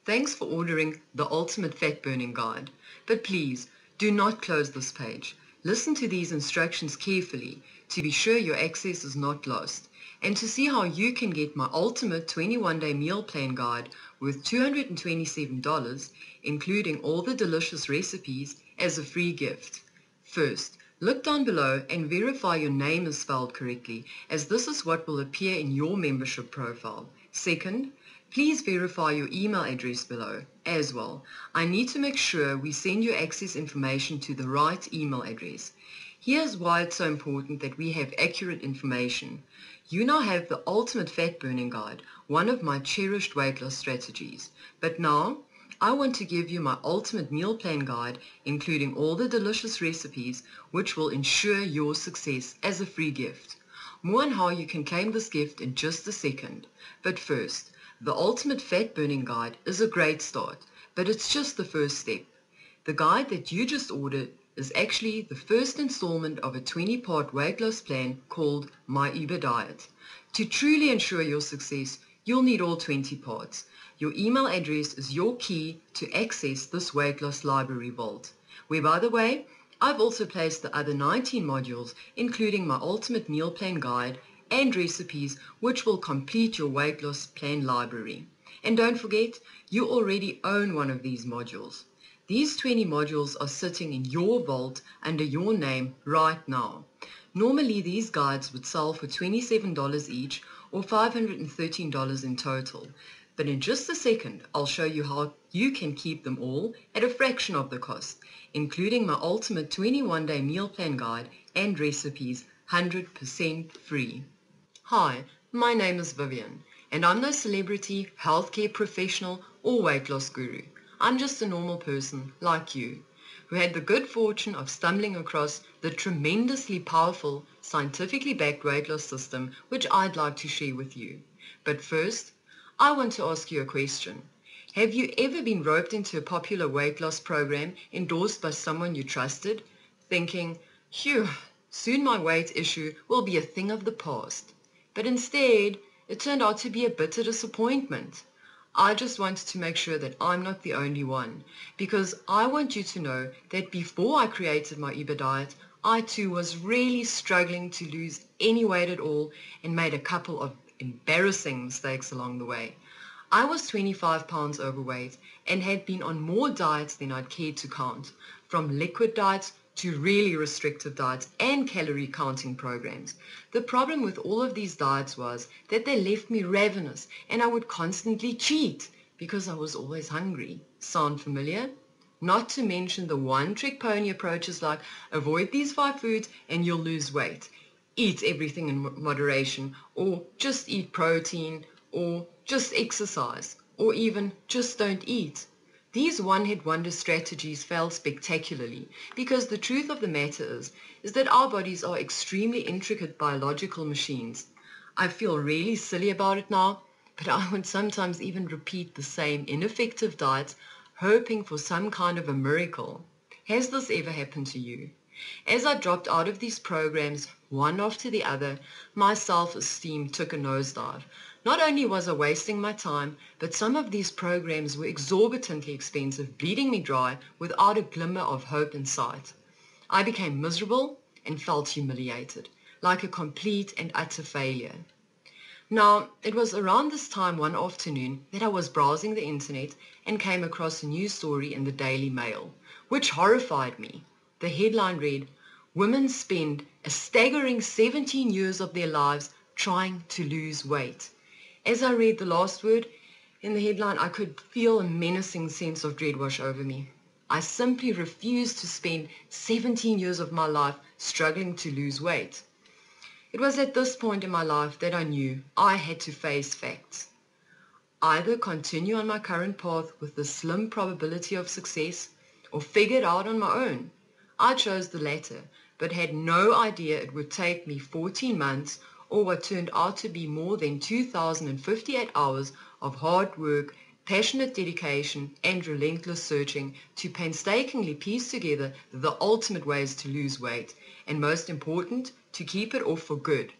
Thanks for ordering the Ultimate Fat Burning Guide, but please do not close this page. Listen to these instructions carefully to be sure your access is not lost, and to see how you can get my Ultimate 21-Day Meal Plan Guide worth $227, including all the delicious recipes, as a free gift. First, look down below and verify your name is spelled correctly, as this is what will appear in your membership profile. Second, please verify your email address below as well. I need to make sure we send your access information to the right email address. Here's why it's so important that we have accurate information. You now have the Ultimate Fat Burning Guide, one of my cherished weight loss strategies. But now, I want to give you my Ultimate Meal Plan Guide, including all the delicious recipes, which will ensure your success as a free gift. More on how you can claim this gift in just a second. But first, the Ultimate Fat Burning Guide is a great start, but it's just the first step. The guide that you just ordered is actually the first installment of a 20-part weight loss plan called My Uber Diet. To truly ensure your success, you'll need all 20 parts. Your email address is your key to access this weight loss library vault, where, by the way, I've also placed the other 19 modules, including my Ultimate Meal Plan Guide and recipes, which will complete your weight loss plan library. And don't forget, you already own one of these modules. These 20 modules are sitting in your vault under your name right now. Normally these guides would sell for $27 each or $513 in total. But in just a second, I'll show you how you can keep them all at a fraction of the cost, including my Ultimate 21-Day Meal Plan Guide and recipes 100% free. Hi, my name is Vivian, and I'm no celebrity, healthcare professional, or weight loss guru. I'm just a normal person like you, who had the good fortune of stumbling across the tremendously powerful, scientifically backed weight loss system which I'd like to share with you. But first, I want to ask you a question. Have you ever been roped into a popular weight loss program endorsed by someone you trusted, thinking, phew, soon my weight issue will be a thing of the past? But instead, it turned out to be a bitter disappointment. I just wanted to make sure that I'm not the only one, because I want you to know that before I created my Uber Diet, I too was really struggling to lose any weight at all and made a couple of embarrassing mistakes along the way. I was 25 pounds overweight and had been on more diets than I'd cared to count, from liquid diets to really restrictive diets and calorie counting programs. The problem with all of these diets was that they left me ravenous and I would constantly cheat because I was always hungry. Sound familiar? Not to mention the one-trick pony approaches like avoid these 5 foods and you'll lose weight. Eat everything in moderation, or just eat protein, or just exercise, or even just don't eat. These one-hit wonder strategies fail spectacularly because the truth of the matter is that our bodies are extremely intricate biological machines. I feel really silly about it now, but I would sometimes even repeat the same ineffective diets, hoping for some kind of a miracle. Has this ever happened to you? As I dropped out of these programs, one after the other, my self-esteem took a nosedive. Not only was I wasting my time, but some of these programs were exorbitantly expensive, bleeding me dry without a glimmer of hope in sight. I became miserable and felt humiliated, like a complete and utter failure. Now, it was around this time one afternoon that I was browsing the internet and came across a news story in the Daily Mail, which horrified me. The headline read, "Women spend a staggering 17 years of their lives trying to lose weight." As I read the last word in the headline, I could feel a menacing sense of dread wash over me. I simply refused to spend 17 years of my life struggling to lose weight. It was at this point in my life that I knew I had to face facts. Either continue on my current path with the slim probability of success, or figure it out on my own. I chose the latter, but had no idea it would take me 14 months or what turned out to be more than 2,058 hours of hard work, passionate dedication, and relentless searching to painstakingly piece together the ultimate ways to lose weight, and most important, to keep it off for good,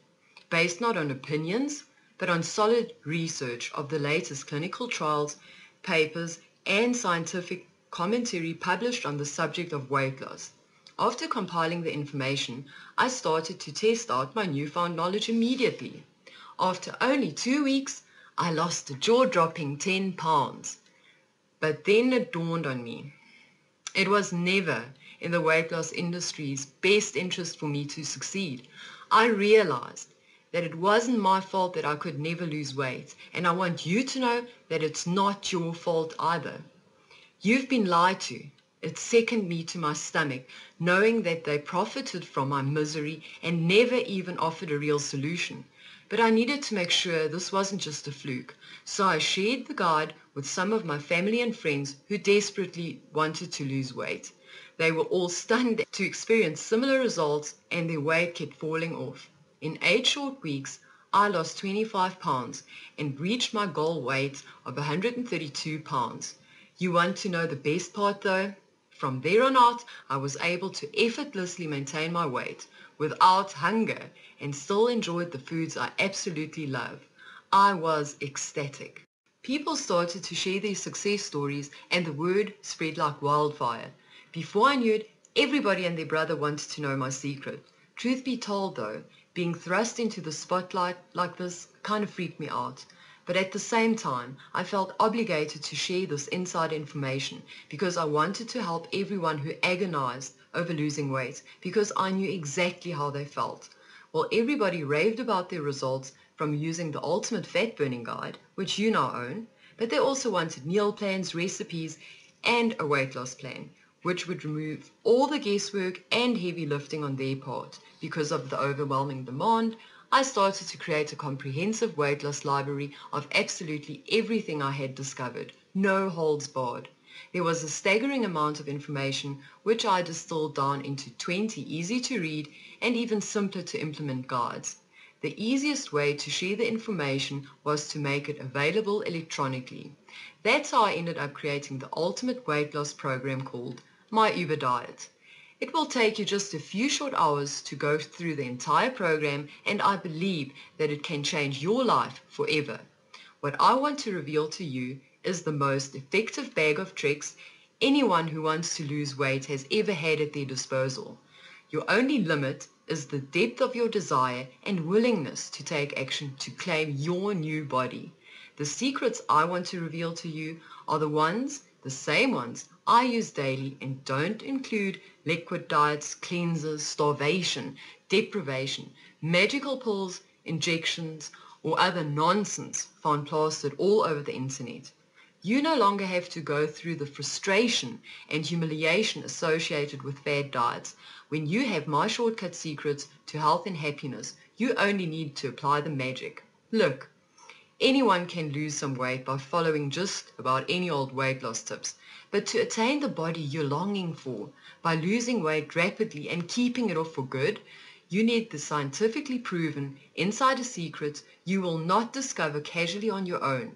based not on opinions, but on solid research of the latest clinical trials, papers, and scientific commentary published on the subject of weight loss. After compiling the information, I started to test out my newfound knowledge immediately. After only 2 weeks, I lost a jaw-dropping 10 pounds. But then it dawned on me. It was never in the weight loss industry's best interest for me to succeed. I realized that it wasn't my fault that I could never lose weight, and I want you to know that it's not your fault either. You've been lied to. It sickened me to my stomach, knowing that they profited from my misery and never even offered a real solution. But I needed to make sure this wasn't just a fluke, so I shared the guide with some of my family and friends who desperately wanted to lose weight. They were all stunned to experience similar results, and their weight kept falling off. In 8 short weeks, I lost 25 pounds and reached my goal weight of 132 pounds. You want to know the best part though? From there on out, I was able to effortlessly maintain my weight without hunger and still enjoyed the foods I absolutely love. I was ecstatic. People started to share their success stories and the word spread like wildfire. Before I knew it, everybody and their brother wanted to know my secret. Truth be told though, being thrust into the spotlight like this kind of freaked me out. But at the same time, I felt obligated to share this inside information because I wanted to help everyone who agonized over losing weight, because I knew exactly how they felt. Well, everybody raved about their results from using the Ultimate Fat Burning Guide, which you now own, but they also wanted meal plans, recipes, and a weight loss plan, which would remove all the guesswork and heavy lifting on their part. Because of the overwhelming demand, I started to create a comprehensive weight loss library of absolutely everything I had discovered, no holds barred. There was a staggering amount of information which I distilled down into 20 easy to read and even simpler to implement guides. The easiest way to share the information was to make it available electronically. That's how I ended up creating the ultimate weight loss program called My Uber Diet. It will take you just a few short hours to go through the entire program, and I believe that it can change your life forever. What I want to reveal to you is the most effective bag of tricks anyone who wants to lose weight has ever had at their disposal. Your only limit is the depth of your desire and willingness to take action to claim your new body. The secrets I want to reveal to you are the same ones I use daily, and don't include liquid diets, cleansers, starvation, deprivation, magical pills, injections, or other nonsense found plastered all over the internet. You no longer have to go through the frustration and humiliation associated with fad diets. When you have my shortcut secrets to health and happiness, you only need to apply the magic. Look, anyone can lose some weight by following just about any old weight loss tips. But to attain the body you're longing for by losing weight rapidly and keeping it off for good, you need the scientifically proven insider secrets you will not discover casually on your own.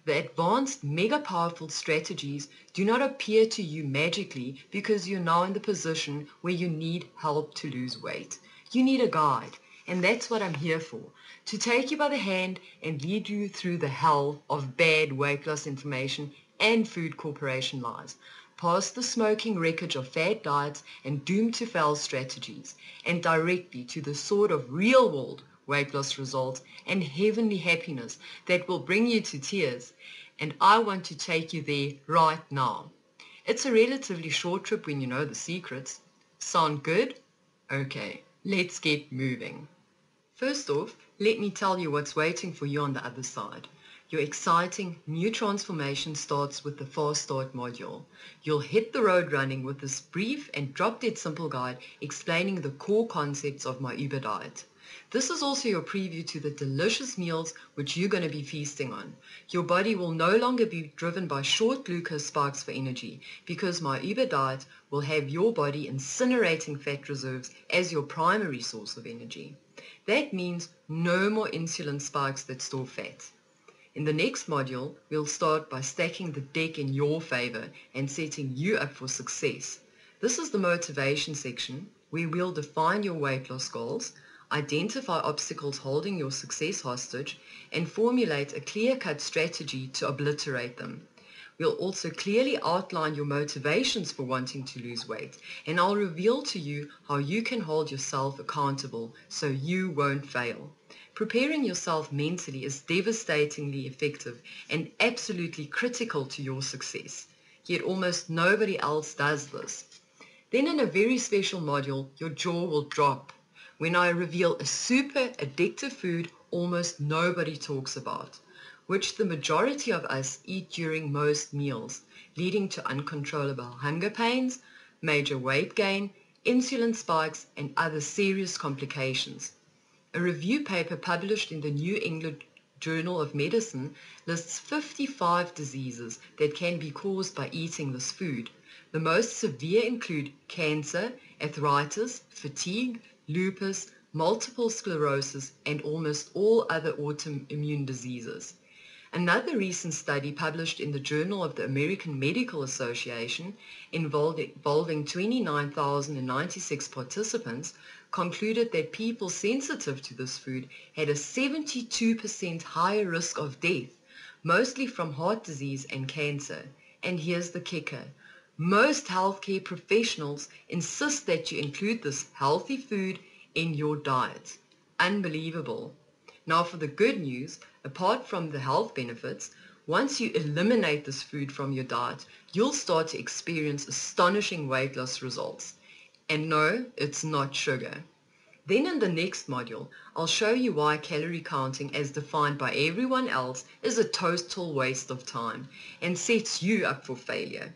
The advanced, mega powerful strategies do not appear to you magically because you're now in the position where you need help to lose weight. You need a guide, and that's what I'm here for, to take you by the hand and lead you through the hell of bad weight loss information and food corporation lies, past the smoking wreckage of fad diets and doomed to fail strategies, and directly to the sort of real-world weight loss results and heavenly happiness that will bring you to tears. And I want to take you there right now. It's a relatively short trip when you know the secrets. Sound good? Okay, let's get moving. First off, let me tell you what's waiting for you on the other side. Your exciting new transformation starts with the Fast Start module. You'll hit the road running with this brief and drop-dead simple guide explaining the core concepts of my Uber diet. This is also your preview to the delicious meals which you're going to be feasting on. Your body will no longer be driven by short glucose spikes for energy, because my Uber diet will have your body incinerating fat reserves as your primary source of energy. That means no more insulin spikes that store fat. In the next module, we'll start by stacking the deck in your favor and setting you up for success. This is the motivation section, where we'll define your weight loss goals, identify obstacles holding your success hostage, and formulate a clear-cut strategy to obliterate them. We'll also clearly outline your motivations for wanting to lose weight, and I'll reveal to you how you can hold yourself accountable so you won't fail. Preparing yourself mentally is devastatingly effective and absolutely critical to your success, yet almost nobody else does this. Then in a very special module, your jaw will drop when I reveal a super addictive food almost nobody talks about, which the majority of us eat during most meals, leading to uncontrollable hunger pains, major weight gain, insulin spikes, and other serious complications. A review paper published in the New England Journal of Medicine lists 55 diseases that can be caused by eating this food. The most severe include cancer, arthritis, fatigue, lupus, multiple sclerosis, and almost all other autoimmune diseases. Another recent study published in the Journal of the American Medical Association involving 29,096 participants concluded that people sensitive to this food had a 72% higher risk of death, mostly from heart disease and cancer. And here's the kicker. Most healthcare professionals insist that you include this healthy food in your diet. Unbelievable. Now for the good news, apart from the health benefits, once you eliminate this food from your diet, you'll start to experience astonishing weight loss results. And no, it's not sugar. Then in the next module, I'll show you why calorie counting as defined by everyone else is a total waste of time and sets you up for failure.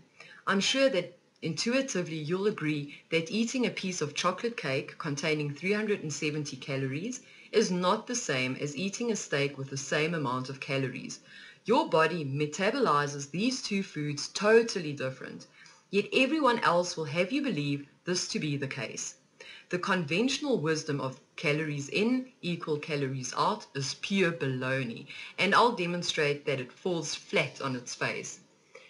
I'm sure that intuitively you'll agree that eating a piece of chocolate cake containing 370 calories is not the same as eating a steak with the same amount of calories. Your body metabolizes these two foods totally different, yet everyone else will have you believe this to be the case. The conventional wisdom of calories in equal calories out is pure baloney, and I'll demonstrate that it falls flat on its face.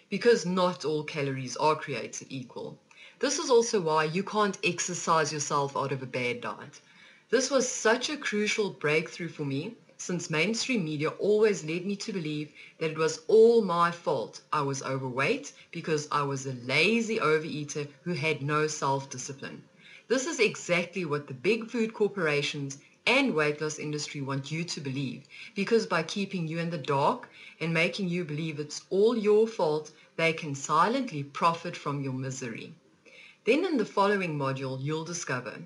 Because not all calories are created equal. This is also why you can't exercise yourself out of a bad diet. This was such a crucial breakthrough for me, since mainstream media always led me to believe that it was all my fault I was overweight because I was a lazy overeater who had no self-discipline. This is exactly what the big food corporations and weight loss industry want you to believe, because by keeping you in the dark and making you believe it's all your fault, they can silently profit from your misery. Then in the following module, you'll discover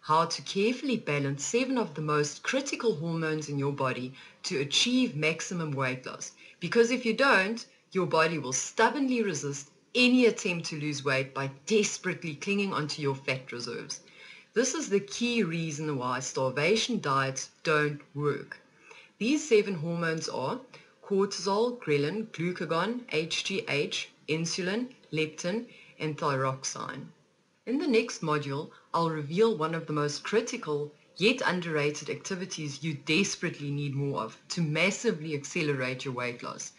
how to carefully balance 7 of the most critical hormones in your body to achieve maximum weight loss, because if you don't, your body will stubbornly resist any attempt to lose weight by desperately clinging onto your fat reserves. This is the key reason why starvation diets don't work. These 7 hormones are cortisol, ghrelin, glucagon, HGH, insulin, leptin, and thyroxine. In the next module, I'll reveal one of the most critical yet underrated activities you desperately need more of to massively accelerate your weight loss.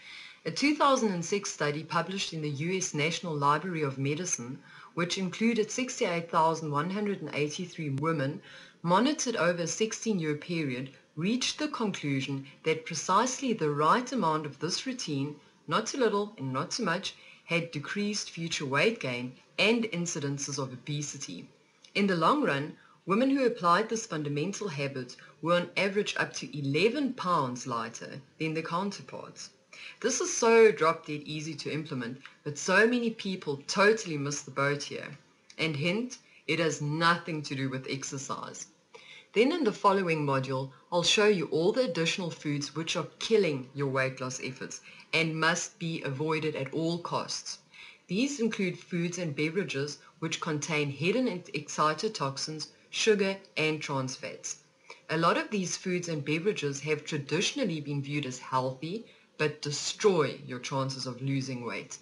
A 2006 study published in the US National Library of Medicine, which included 68,183 women monitored over a 16-year period, reached the conclusion that precisely the right amount of this routine, not too little and not too much, had decreased future weight gain and incidences of obesity. In the long run, women who applied this fundamental habit were on average up to 11 pounds lighter than their counterparts. This is so drop-dead easy to implement, but so many people totally miss the boat here. And hint, it has nothing to do with exercise. Then in the following module, I'll show you all the additional foods which are killing your weight loss efforts and must be avoided at all costs. These include foods and beverages which contain hidden excitotoxins, sugar, and trans fats. A lot of these foods and beverages have traditionally been viewed as healthy, but destroy your chances of losing weight.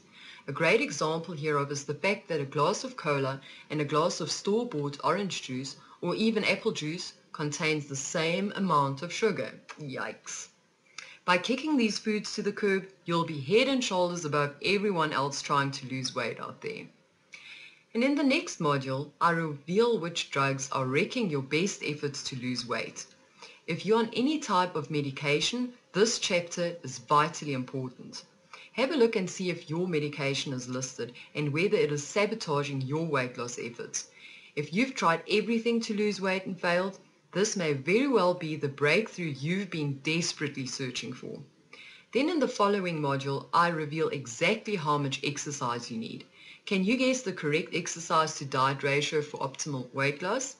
A great example hereof is the fact that a glass of cola and a glass of store-bought orange juice or even apple juice contains the same amount of sugar. Yikes. By kicking these foods to the curb, you'll be head and shoulders above everyone else trying to lose weight out there. And in the next module, I reveal which drugs are wrecking your best efforts to lose weight. If you're on any type of medication, this chapter is vitally important. Have a look and see if your medication is listed and whether it is sabotaging your weight loss efforts. If you've tried everything to lose weight and failed, this may very well be the breakthrough you've been desperately searching for. Then in the following module, I reveal exactly how much exercise you need. Can you guess the correct exercise to diet ratio for optimal weight loss?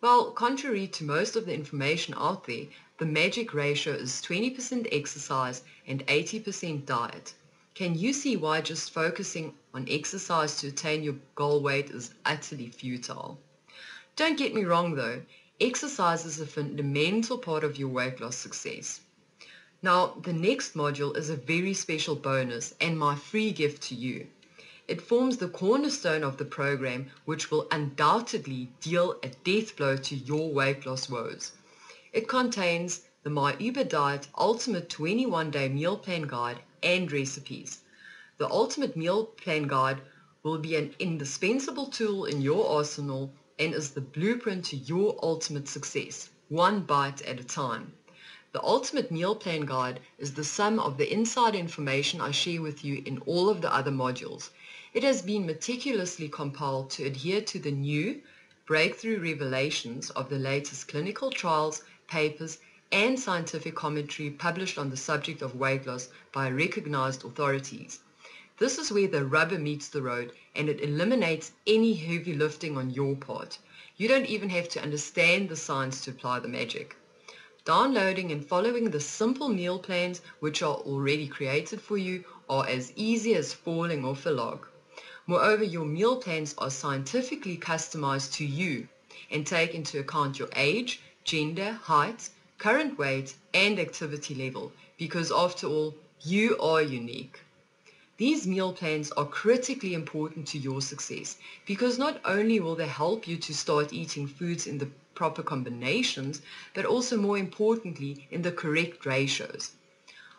Well, contrary to most of the information out there, the magic ratio is 20% exercise and 80% diet. Can you see why just focusing on exercise to attain your goal weight is utterly futile? Don't get me wrong though, exercise is a fundamental part of your weight loss success. Now, the next module is a very special bonus and my free gift to you. It forms the cornerstone of the program, which will undoubtedly deal a death blow to your weight loss woes. It contains the My Uber Diet Ultimate 21-Day Meal Plan Guide and recipes. The Ultimate Meal Plan Guide will be an indispensable tool in your arsenal and is the blueprint to your ultimate success, one bite at a time. The Ultimate Meal Plan Guide is the sum of the inside information I share with you in all of the other modules. It has been meticulously compiled to adhere to the new breakthrough revelations of the latest clinical trials, papers, and scientific commentary published on the subject of weight loss by recognized authorities. This is where the rubber meets the road, and it eliminates any heavy lifting on your part. You don't even have to understand the science to apply the magic. Downloading and following the simple meal plans which are already created for you are as easy as falling off a log. Moreover, your meal plans are scientifically customized to you and take into account your age, gender, height, current weight, and activity level, because after all, you are unique. These meal plans are critically important to your success because not only will they help you to start eating foods in the proper combinations, but also more importantly in the correct ratios.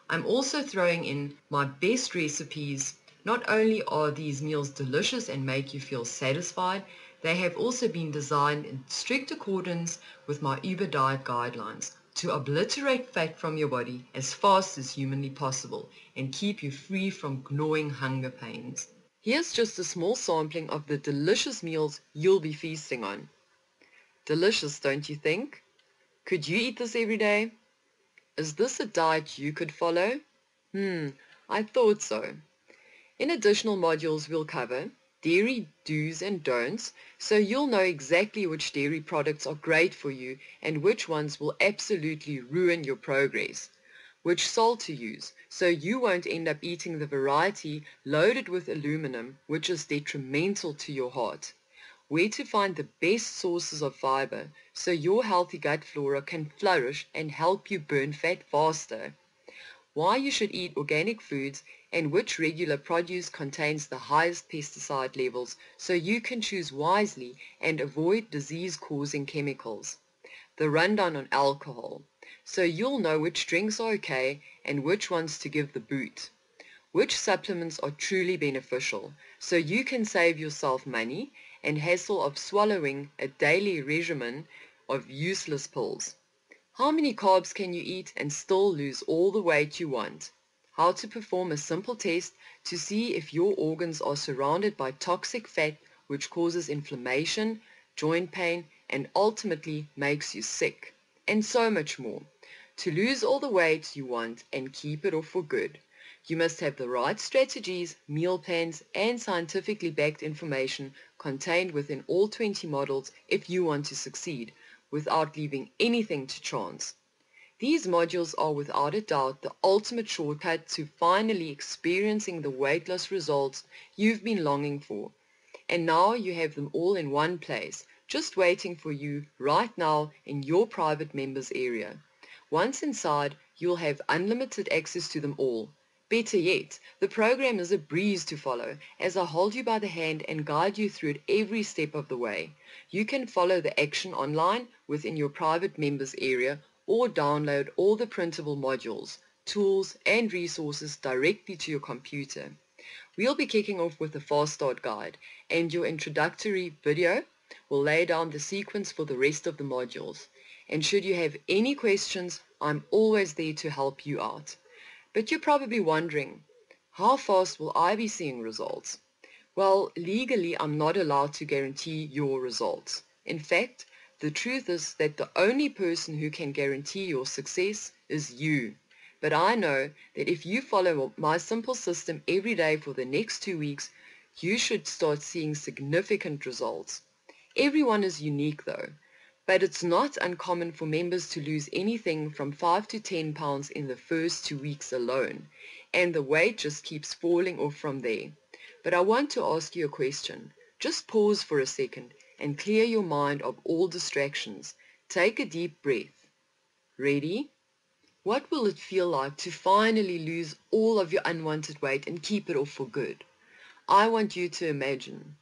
I'm also throwing in my best recipes. Not only are these meals delicious and make you feel satisfied, they have also been designed in strict accordance with my Uber Diet guidelines to obliterate fat from your body as fast as humanly possible and keep you free from gnawing hunger pains. Here's just a small sampling of the delicious meals you'll be feasting on. Delicious, don't you think? Could you eat this every day? Is this a diet you could follow? I thought so. In additional modules we'll cover dairy do's and don'ts, so you'll know exactly which dairy products are great for you and which ones will absolutely ruin your progress. Which salt to use, so you won't end up eating the variety loaded with aluminum, which is detrimental to your heart. Where to find the best sources of fiber, so your healthy gut flora can flourish and help you burn fat faster. Why you should eat organic foods and which regular produce contains the highest pesticide levels so you can choose wisely and avoid disease-causing chemicals. The rundown on alcohol, so you'll know which drinks are okay and which ones to give the boot. Which supplements are truly beneficial so you can save yourself money and hassle of swallowing a daily regimen of useless pills. How many carbs can you eat and still lose all the weight you want? How to perform a simple test to see if your organs are surrounded by toxic fat which causes inflammation, joint pain, and ultimately makes you sick. And so much more. To lose all the weight you want and keep it off for good, you must have the right strategies, meal plans, and scientifically backed information contained within all 20 models if you want to succeed, without leaving anything to chance. These modules are without a doubt the ultimate shortcut to finally experiencing the weight loss results you've been longing for. And now you have them all in one place, just waiting for you right now in your private members area. Once inside, you'll have unlimited access to them all. Better yet, the program is a breeze to follow as I hold you by the hand and guide you through it every step of the way. You can follow the action online within your private members area or download all the printable modules, tools and resources directly to your computer. We'll be kicking off with the Fast Start Guide, and your introductory video will lay down the sequence for the rest of the modules. And should you have any questions, I'm always there to help you out. But you're probably wondering, How fast will I be seeing results? Well, legally, I'm not allowed to guarantee your results. In fact, the truth is that the only person who can guarantee your success is you. But I know that if you follow my simple system every day for the next 2 weeks, you should start seeing significant results. Everyone is unique though, but it's not uncommon for members to lose anything from 5 to 10 pounds in the first 2 weeks alone, and the weight just keeps falling off from there. But I want to ask you a question. Just pause for a second and clear your mind of all distractions. Take a deep breath. Ready? What will it feel like to finally lose all of your unwanted weight and keep it off for good? I want you to imagine.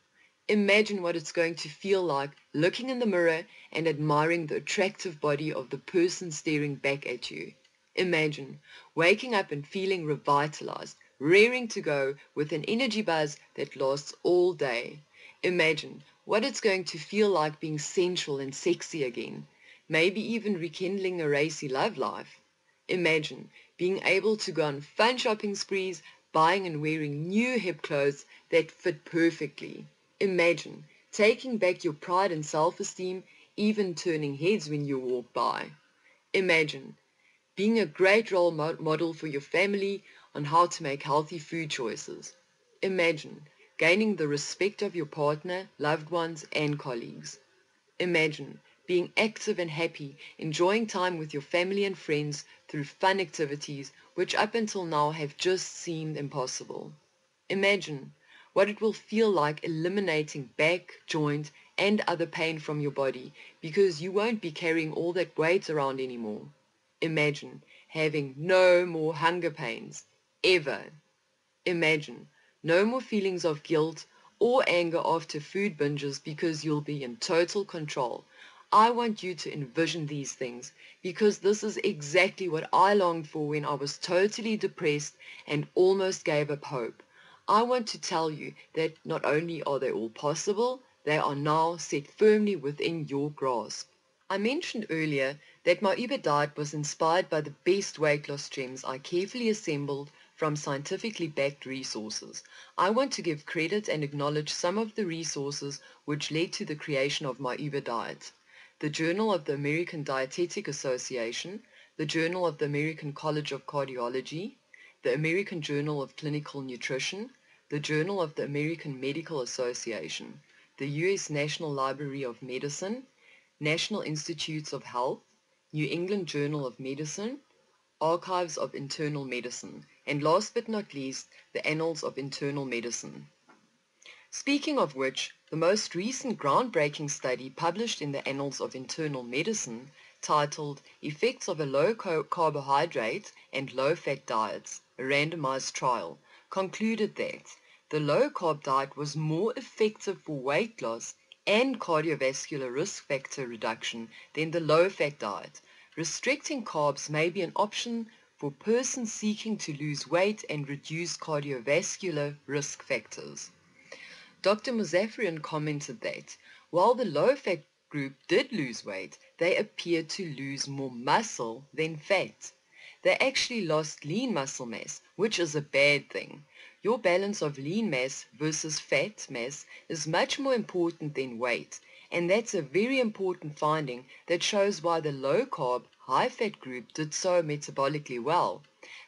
Imagine what it's going to feel like looking in the mirror and admiring the attractive body of the person staring back at you. Imagine waking up and feeling revitalized, raring to go with an energy buzz that lasts all day. Imagine what it's going to feel like being sensual and sexy again, maybe even rekindling a racy love life. Imagine being able to go on fun shopping sprees, buying and wearing new hip clothes that fit perfectly. Imagine taking back your pride and self-esteem, even turning heads when you walk by. Imagine being a great role model for your family on how to make healthy food choices. Imagine gaining the respect of your partner, loved ones, and colleagues. Imagine being active and happy, enjoying time with your family and friends through fun activities which up until now have just seemed impossible. Imagine what it will feel like eliminating back, joint, and other pain from your body because you won't be carrying all that weight around anymore. Imagine having no more hunger pains, ever. Imagine no more feelings of guilt or anger after food binges because you'll be in total control. I want you to envision these things because this is exactly what I longed for when I was totally depressed and almost gave up hope. I want to tell you that not only are they all possible, they are now set firmly within your grasp. I mentioned earlier that my Uber diet was inspired by the best weight loss gems I carefully assembled from scientifically backed resources. I want to give credit and acknowledge some of the resources which led to the creation of my Uber diet. The Journal of the American Dietetic Association, the Journal of the American College of Cardiology, the American Journal of Clinical Nutrition, the Journal of the American Medical Association, the U.S. National Library of Medicine, National Institutes of Health, New England Journal of Medicine, Archives of Internal Medicine, and last but not least, the Annals of Internal Medicine. Speaking of which, the most recent groundbreaking study published in the Annals of Internal Medicine, titled Effects of a Low Carbohydrate and Low Fat Diets, a randomized trial, concluded that the low carb diet was more effective for weight loss and cardiovascular risk factor reduction than the low fat diet. Restricting carbs may be an option for persons seeking to lose weight and reduce cardiovascular risk factors. Dr. Mozaffarian commented that while the low-fat group did lose weight, they appeared to lose more muscle than fat. They actually lost lean muscle mass, which is a bad thing. Your balance of lean mass versus fat mass is much more important than weight, and that's a very important finding that shows why the low-carb, high-fat group did so metabolically well.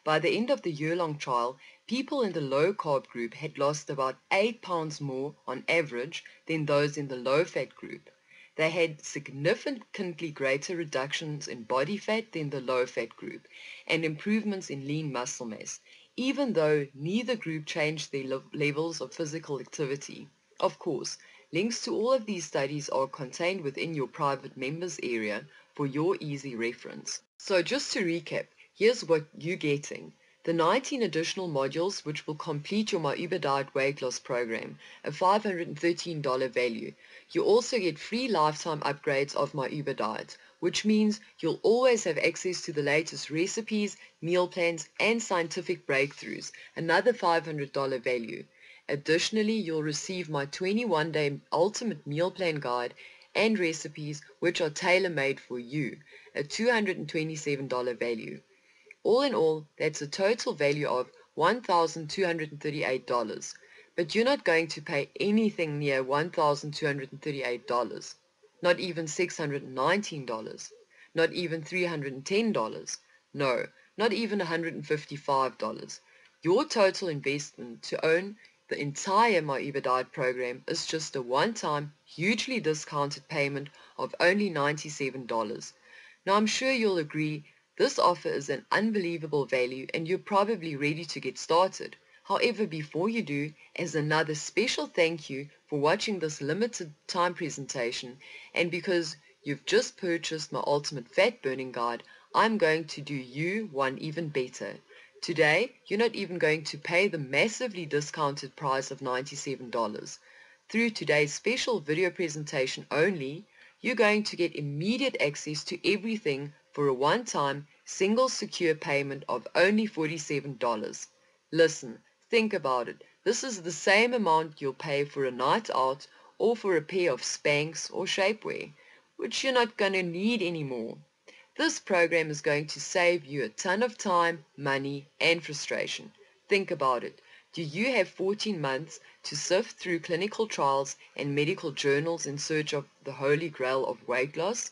By the end of the year-long trial, people in the low-carb group had lost about 8 pounds more on average than those in the low-fat group. They had significantly greater reductions in body fat than the low-fat group and improvements in lean muscle mass, even though neither group changed their levels of physical activity. Of course, links to all of these studies are contained within your private members area for your easy reference. So just to recap, here's what you're getting. The 19 additional modules which will complete your My Uber Diet weight loss program, a $513 value. You also get free lifetime upgrades of My Uber Diet, which means you'll always have access to the latest recipes, meal plans, and scientific breakthroughs, another $500 value. Additionally, you'll receive my 21-day ultimate meal plan guide and recipes which are tailor-made for you, a $227 value. All in all, that's a total value of $1,238. But you're not going to pay anything near $1,238. Not even $619. Not even $310. No, not even $155. Your total investment to own the entire My Uber Diet program is just a one-time, hugely discounted payment of only $97. Now I'm sure you'll agree this offer is an unbelievable value and you're probably ready to get started. However, before you do, as another special thank you for watching this limited time presentation and because you've just purchased my Ultimate Fat Burning Guide, I'm going to do you one even better. Today, you're not even going to pay the massively discounted price of $97. Through today's special video presentation only, you're going to get immediate access to everything for a one-time, single secure payment of only $47. Listen, think about it. This is the same amount you'll pay for a night out or for a pair of Spanx or shapewear, which you're not going to need anymore. This program is going to save you a ton of time, money, and frustration. Think about it. Do you have 14 months to sift through clinical trials and medical journals in search of the holy grail of weight loss?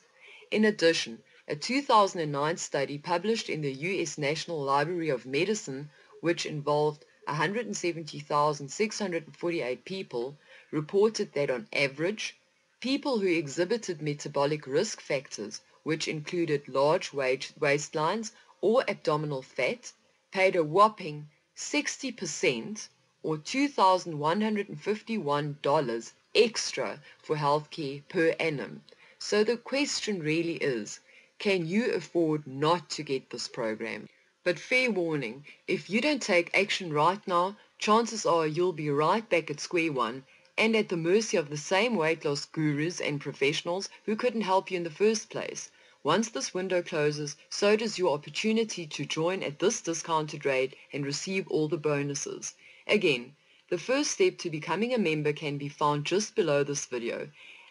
In addition, a 2009 study published in the U.S. National Library of Medicine, which involved 170,648 people, reported that on average, people who exhibited metabolic risk factors, which included large waistlines or abdominal fat, paid a whopping 60% or $2,151 extra for healthcare per annum. So the question really is, can you afford not to get this program? But fair warning, if you don't take action right now, chances are you'll be right back at square one and at the mercy of the same weight loss gurus and professionals who couldn't help you in the first place. Once this window closes, so does your opportunity to join at this discounted rate and receive all the bonuses. Again, the first step to becoming a member can be found just below this video,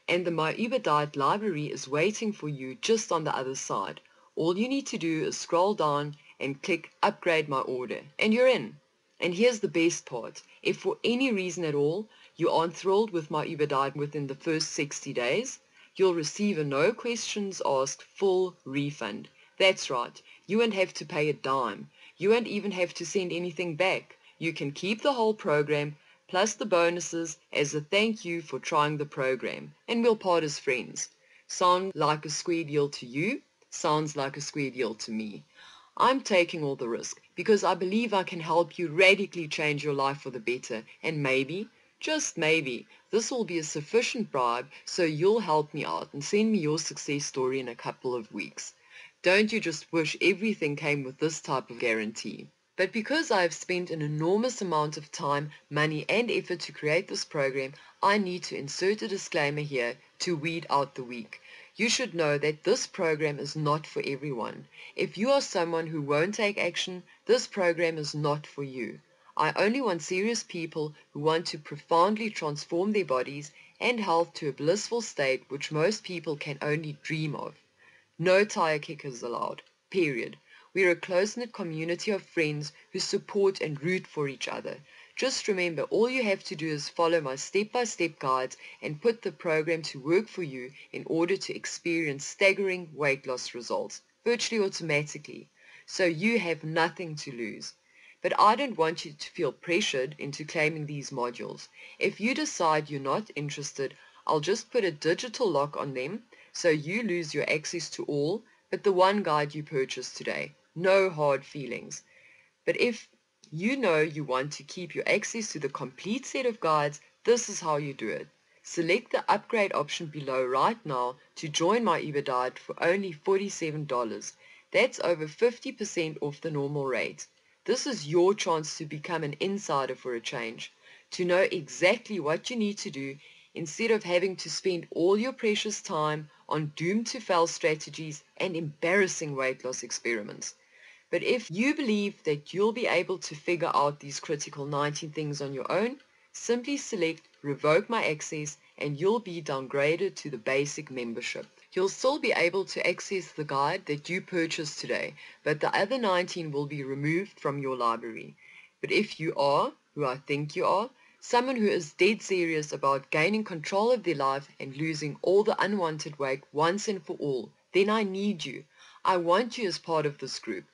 and the My Uber Diet library is waiting for you just on the other side. All you need to do is scroll down and click Upgrade My Order, and you're in. And here's the best part. If for any reason at all you aren't thrilled with My Uber Diet within the first 60 days, you'll receive a no questions asked full refund. That's right, you won't have to pay a dime. You won't even have to send anything back. You can keep the whole program plus the bonuses as a thank you for trying the program, and we'll part as friends. Sound like a square deal to you? Sounds like a square deal to me. I'm taking all the risk because I believe I can help you radically change your life for the better, and maybe, just maybe, this will be a sufficient bribe so you'll help me out and send me your success story in a couple of weeks. Don't you just wish everything came with this type of guarantee? But because I have spent an enormous amount of time, money and effort to create this program, I need to insert a disclaimer here to weed out the weak. You should know that this program is not for everyone. If you are someone who won't take action, this program is not for you. I only want serious people who want to profoundly transform their bodies and health to a blissful state which most people can only dream of. No tire kickers allowed. Period. We're a close-knit community of friends who support and root for each other. Just remember, all you have to do is follow my step-by-step guides and put the program to work for you in order to experience staggering weight loss results, virtually automatically. So you have nothing to lose. But I don't want you to feel pressured into claiming these modules. If you decide you're not interested, I'll just put a digital lock on them so you lose your access to all but the one guide you purchased today. No hard feelings. But if you know you want to keep your access to the complete set of guides, this is how you do it. Select the upgrade option below right now to join My Uber Diet for only $47. That's over 50% off the normal rate. This is your chance to become an insider for a change, to know exactly what you need to do instead of having to spend all your precious time on doomed to fail strategies and embarrassing weight loss experiments. But if you believe that you'll be able to figure out these critical 19 things on your own, simply select Revoke My Access and you'll be downgraded to the basic membership. You'll still be able to access the guide that you purchased today, but the other 19 will be removed from your library. But if you are, who I think you are, someone who is dead serious about gaining control of their life and losing all the unwanted weight once and for all, then I need you. I want you as part of this group.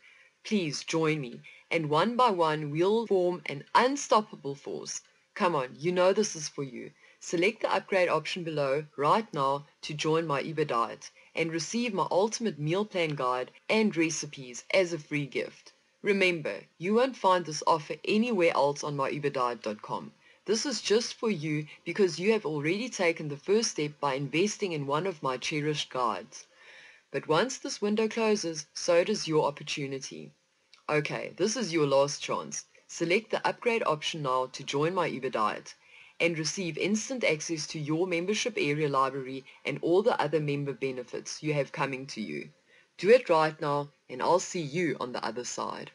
Please join me, and one by one we'll form an unstoppable force. Come on, you know this is for you. Select the upgrade option below right now to join my Uber diet and receive my ultimate meal plan guide and recipes as a free gift. Remember, you won't find this offer anywhere else on myuberdiet.com. This is just for you because you have already taken the first step by investing in one of my cherished guides. But once this window closes, so does your opportunity. Okay, this is your last chance. Select the upgrade option now to join my Uber diet and receive instant access to your membership area library and all the other member benefits you have coming to you. Do it right now and I'll see you on the other side.